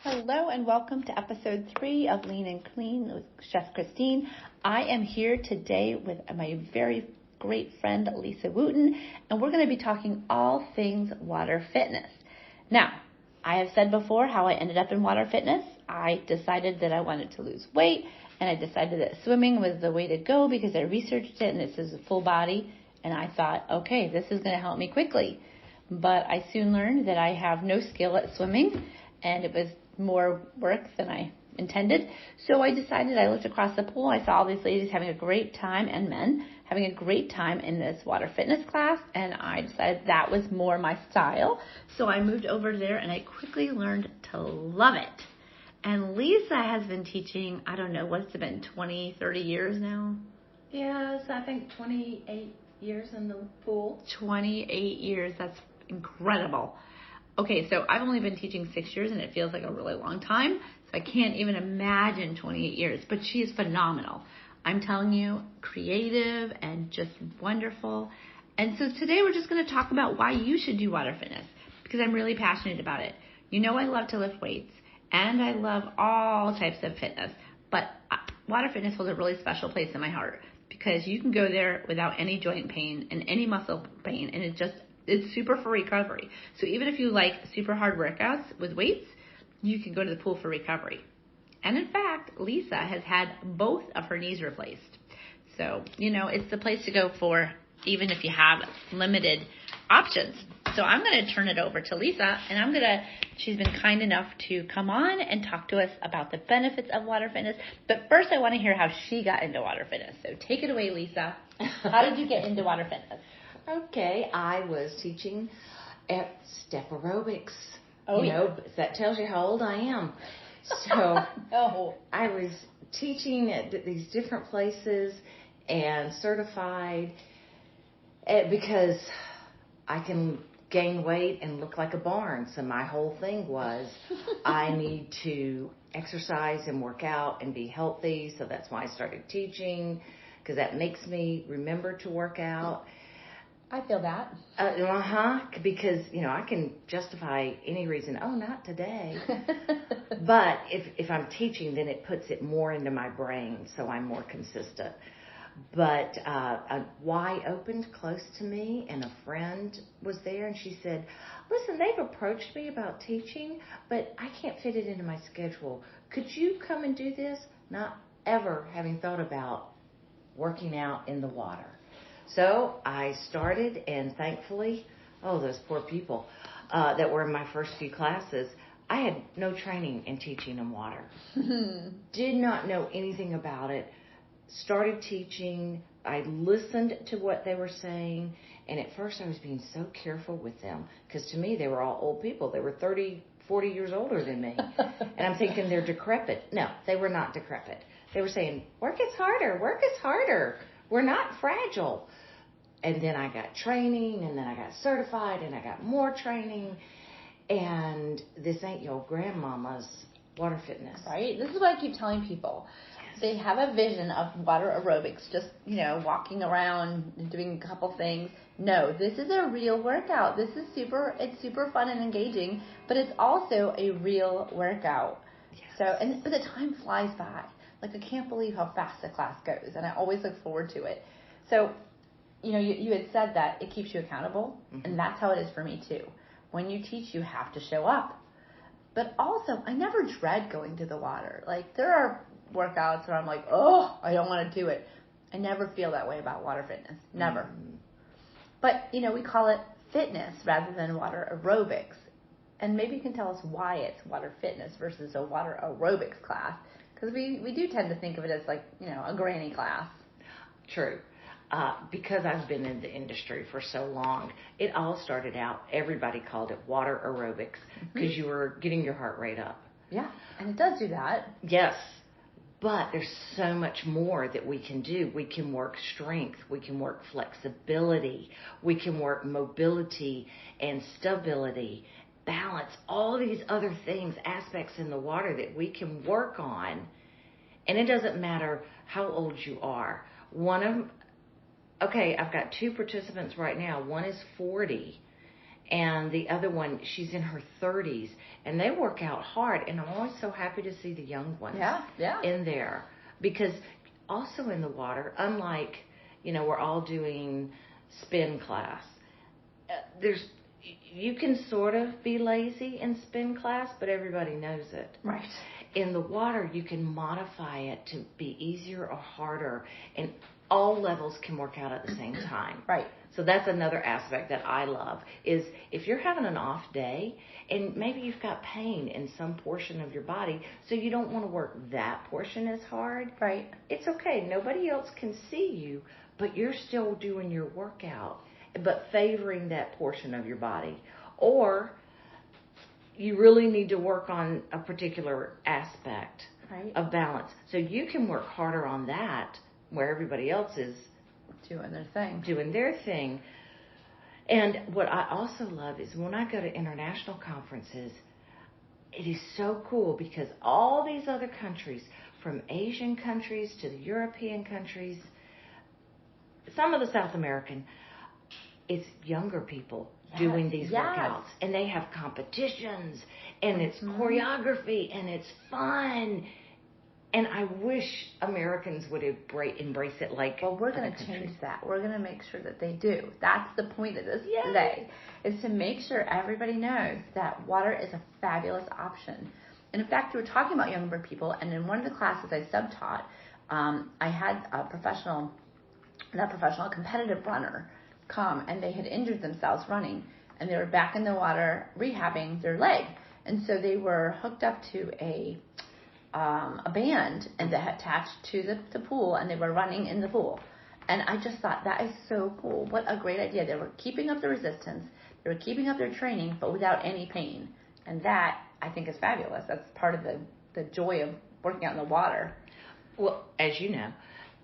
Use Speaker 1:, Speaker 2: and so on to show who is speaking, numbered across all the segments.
Speaker 1: Hello and welcome to episode 3 of Lean and Clean with Chef Christine. I am here today with my very great friend Lisa Wooten, and we're going to be talking all things water fitness. Now, I have said before how I ended up in water fitness. I decided that I wanted to lose weight, and I decided that swimming was the way to go because I researched it, and it says full body, and I thought, okay, this is going to help me quickly. But I soon learned that I have no skill at swimming, and it was more work than I intended. So I decided, I looked across the pool, I saw all these ladies having a great time, and men having a great time in this water fitness class, and I decided that was more my style. So I moved over there and I quickly learned to love it. And Lisa has been teaching, I don't know, what's it been, 20, 30 years now?
Speaker 2: Yes, I think 28 years in the pool.
Speaker 1: 28 years, that's incredible. Okay, so I've only been teaching 6 years, and it feels like a really long time, so I can't even imagine 28 years, but she is phenomenal. I'm telling you, creative and just wonderful. And so today we're just going to talk about why you should do water fitness, because I'm really passionate about it. You know I love to lift weights, and I love all types of fitness, but water fitness holds a really special place in my heart, because you can go there without any joint pain and any muscle pain, and it's super for recovery. So even if you like super hard workouts with weights, you can go to the pool for recovery. And in fact, Lisa has had both of her knees replaced. So, it's the place to go for even if you have limited options. So I'm going to turn it over to Lisa, and she's been kind enough to come on and talk to us about the benefits of water fitness. But first I want to hear how she got into water fitness. So take it away, Lisa. How did you get into water fitness?
Speaker 2: Okay, I was teaching at step aerobics. That tells you how old I am. So
Speaker 1: No.
Speaker 2: I was teaching at these different places and certified because I can gain weight and look like a barn. So my whole thing was I need to exercise and work out and be healthy. So that's why I started teaching, because that makes me remember to work out.
Speaker 1: I feel that.
Speaker 2: Because, I can justify any reason. Oh, not today. But if I'm teaching, then it puts it more into my brain, so I'm more consistent. But a Y opened close to me, and a friend was there, and she said, listen, they've approached me about teaching, but I can't fit it into my schedule. Could you come and do this? Not ever having thought about working out in the water. So I started, and thankfully, those poor people that were in my first few classes, I had no training in teaching in water. Did not know anything about it. Started teaching. I listened to what they were saying, and at first I was being so careful with them, because to me they were all old people. They were 30, 40 years older than me, and I'm thinking they're decrepit. No, they were not decrepit. They were saying, work is harder, work is harder. We're not fragile. And then I got training, and then I got certified, and I got more training. And this ain't your grandmama's water fitness.
Speaker 1: Right? This is what I keep telling people. Yes. They have a vision of water aerobics, just, walking around and doing a couple things. No, this is a real workout. It's super fun and engaging, but it's also a real workout. Yes. But the time flies by. Like, I can't believe how fast the class goes, and I always look forward to it. So, you had said that it keeps you accountable, and that's how it is for me too. When you teach, you have to show up. But also, I never dread going to the water. Like, there are workouts where I'm like, oh, I don't want to do it. I never feel that way about water fitness. Never. But, we call it fitness rather than water aerobics. And maybe you can tell us why it's water fitness versus a water aerobics class. Because we do tend to think of it as like, a granny class.
Speaker 2: True. Because I've been in the industry for so long, it all started out, everybody called it water aerobics, because you were getting your heart rate up.
Speaker 1: Yeah, and it does do that.
Speaker 2: Yes, but there's so much more that we can do. We can work strength, we can work flexibility, we can work mobility and stability, balance, all these other things, aspects in the water that we can work on. And it doesn't matter how old you are. I've got 2 participants right now. One is 40, And the other one, she's in her 30s, and they work out hard. And I'm always so happy to see the young ones in there. Because also in the water, unlike, we're all doing spin class, you can sort of be lazy in spin class, but everybody knows it.
Speaker 1: Right.
Speaker 2: In the water, you can modify it to be easier or harder, and all levels can work out at the same time.
Speaker 1: Right.
Speaker 2: So that's another aspect that I love, is if you're having an off day and maybe you've got pain in some portion of your body, so you don't want to work that portion as hard.
Speaker 1: Right.
Speaker 2: It's okay. Nobody else can see you, but you're still doing your workout, but favoring that portion of your body. Or you really need to work on a particular aspect of balance. So you can work harder on that where everybody else is doing their thing. And what I also love is when I go to international conferences, it is so cool because all these other countries, from Asian countries to the European countries, some of the South American, it's younger people doing these workouts. And they have competitions, and it's choreography, and it's fun. And I wish Americans would embrace it like.
Speaker 1: Well, we're going to change that. We're going to make sure that they do. That's the point of this today, is to make sure everybody knows that water is a fabulous option. And in fact, we were talking about younger people, and in one of the classes I sub-taught, I had a competitive runner come, and they had injured themselves running, and they were back in the water rehabbing their leg. And so they were hooked up to a band and that attached to the pool, and they were running in the pool. And I just thought, that is so cool. What a great idea. They were keeping up the resistance, they were keeping up their training, but without any pain. And that, I think, is fabulous. That's part of the joy of working out in the water.
Speaker 2: Well, as you know,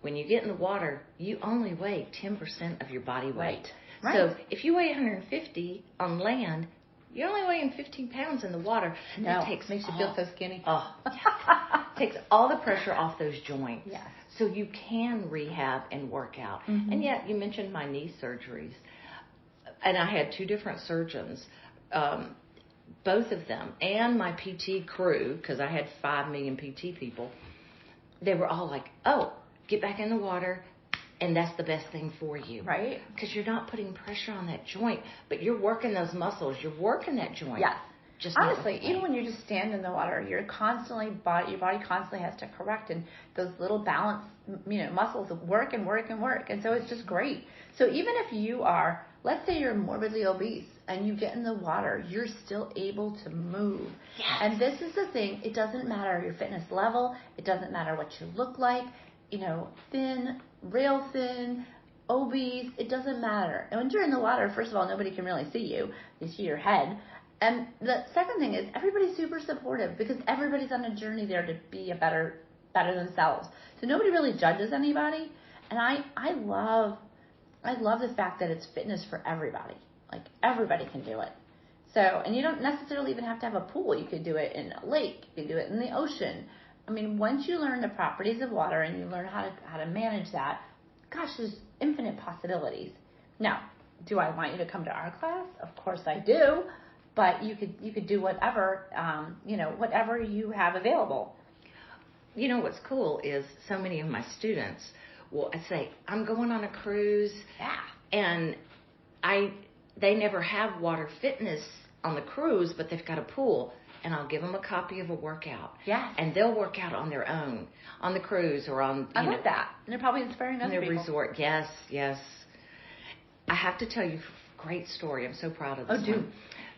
Speaker 2: when you get in the water, you only weigh 10% of your body weight.
Speaker 1: Right.
Speaker 2: So if you weigh 150 on land, you're only weighing 15 pounds in the water.
Speaker 1: That makes you feel so skinny.
Speaker 2: Oh, takes all the pressure off those joints.
Speaker 1: Yes.
Speaker 2: So you can rehab and work out. Mm-hmm. And yet, you mentioned my knee surgeries. And I had two different surgeons, both of them, and my PT crew, because I had 5 million PT people. They were all like, get back in the water, and that's the best thing for you.
Speaker 1: Right.
Speaker 2: Because you're not putting pressure on that joint, but you're working those muscles. You're working that joint.
Speaker 1: Yes.
Speaker 2: Just
Speaker 1: honestly, even when you just stand in the water, your body constantly has to correct, and those little balance, muscles work and work and work. And so it's just great. So even if you are, let's say you're morbidly obese and you get in the water, you're still able to move.
Speaker 2: Yes.
Speaker 1: And this is the thing. It doesn't matter your fitness level. It doesn't matter what you look like. Thin, rail thin, obese, it doesn't matter. And when you're in the water, first of all, nobody can really see you. They see your head. And the second thing is everybody's super supportive because everybody's on a journey there to be a better themselves. So nobody really judges anybody. And I love the fact that it's fitness for everybody. Like everybody can do it. So, and you don't necessarily even have to have a pool. You could do it in a lake. You could do it in the ocean. I mean, once you learn the properties of water and you learn how to manage that, gosh, there's infinite possibilities. Now, do I want you to come to our class? Of course I do. But you could do whatever, whatever you have available.
Speaker 2: What's cool is so many of my students will say, I'm going on a cruise.
Speaker 1: Yeah.
Speaker 2: And they never have water fitness on the cruise, but they've got a pool. And I'll give them a copy of a workout.
Speaker 1: Yeah.
Speaker 2: And they'll work out on their own, on the cruise or on,
Speaker 1: I love that. And they're probably inspiring other people.
Speaker 2: In their resort. Yes, yes. I have to tell you a great story. I'm so proud of this one.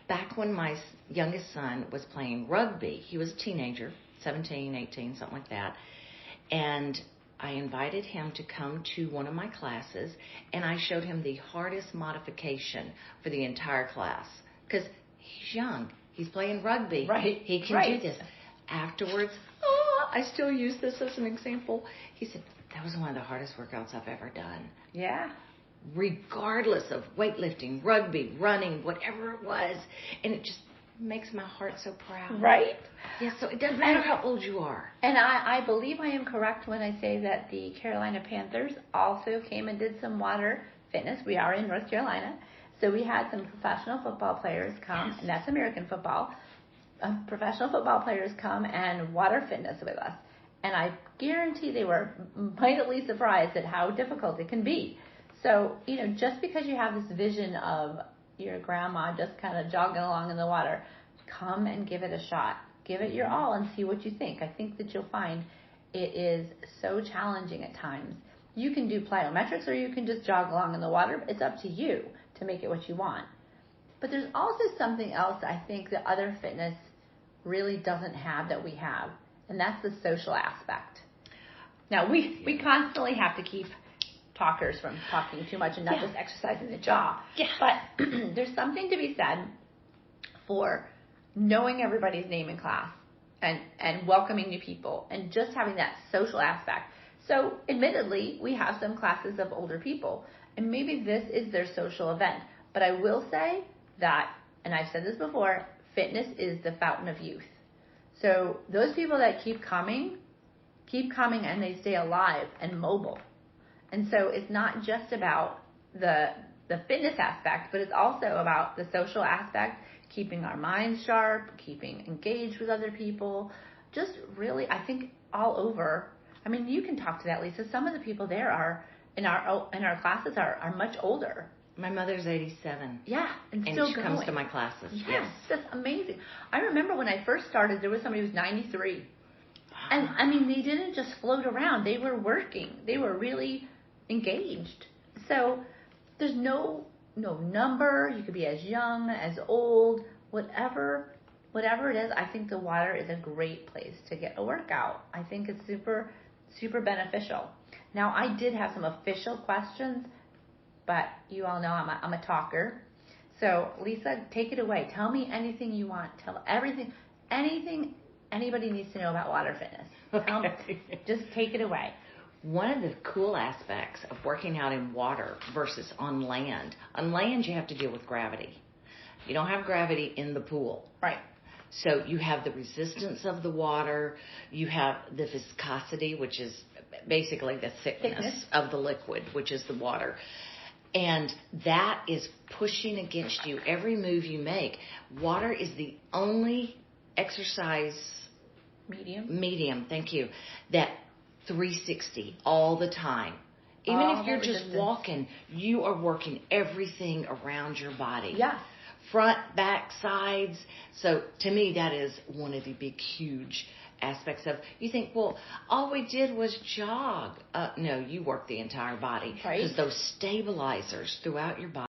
Speaker 2: Back when my youngest son was playing rugby, he was a teenager, 17, 18, something like that. And I invited him to come to one of my classes, and I showed him the hardest modification for the entire class. Because he's young. He's playing rugby.
Speaker 1: Right.
Speaker 2: He can do this. Afterwards, I still use this as an example. He said, that was one of the hardest workouts I've ever done.
Speaker 1: Yeah.
Speaker 2: Regardless of weightlifting, rugby, running, whatever it was. And it just makes my heart so proud.
Speaker 1: Right?
Speaker 2: Yeah, so it doesn't matter how old you are.
Speaker 1: And I believe I am correct when I say that the Carolina Panthers also came and did some water fitness. We are in North Carolina. So we had some professional football players come, and that's American football. Professional football players come and water fitness with us. And I guarantee they were mightily surprised at how difficult it can be. So, just because you have this vision of your grandma just kind of jogging along in the water, come and give it a shot. Give it your all and see what you think. I think that you'll find it is so challenging at times. You can do plyometrics or you can just jog along in the water. It's up to you to make it what you want. But there's also something else I think that other fitness really doesn't have that we have, and that's the social aspect. Now, we constantly have to keep talkers from talking too much and not just exercising the jaw. Yeah. But there's something to be said for knowing everybody's name in class and welcoming new people and just having that social aspect. So admittedly, we have some classes of older people, and maybe this is their social event. But I will say that, and I've said this before, fitness is the fountain of youth. So those people that keep coming, and they stay alive and mobile. And so it's not just about the fitness aspect, but it's also about the social aspect, keeping our minds sharp, keeping engaged with other people, just really, I think, all over. I mean, you can talk to that, Lisa. Some of the people there are in our classes are much older.
Speaker 2: My mother's 87.
Speaker 1: Yeah, and
Speaker 2: she comes to my classes.
Speaker 1: Yes, that's amazing. I remember when I first started, there was somebody who was 93. And, I mean, they didn't just float around. They were working. They were really engaged. So there's no number. You could be as young, as old, whatever it is. I think the water is a great place to get a workout. I think it's super, super beneficial. Now, I did have some official questions, but you all know I'm a talker. So, Lisa, take it away. Tell me anything you want. Tell anything anybody needs to know about water fitness.
Speaker 2: Okay.
Speaker 1: Just take it away.
Speaker 2: One of the cool aspects of working out in water versus on land you have to deal with gravity. You don't have gravity in the pool.
Speaker 1: Right.
Speaker 2: So you have the resistance of the water, you have the viscosity, which is basically the thickness of the liquid, which is the water. And that is pushing against you every move you make. Water is the only exercise medium, thank you, that 360 all the time. Even if you're just walking, you are working everything around your body.
Speaker 1: Yes.
Speaker 2: Front, back, sides. So to me, that is one of the big, huge aspects of, you think, well, all we did was jog. No, you work the entire body.
Speaker 1: Right.
Speaker 2: Because those stabilizers throughout your body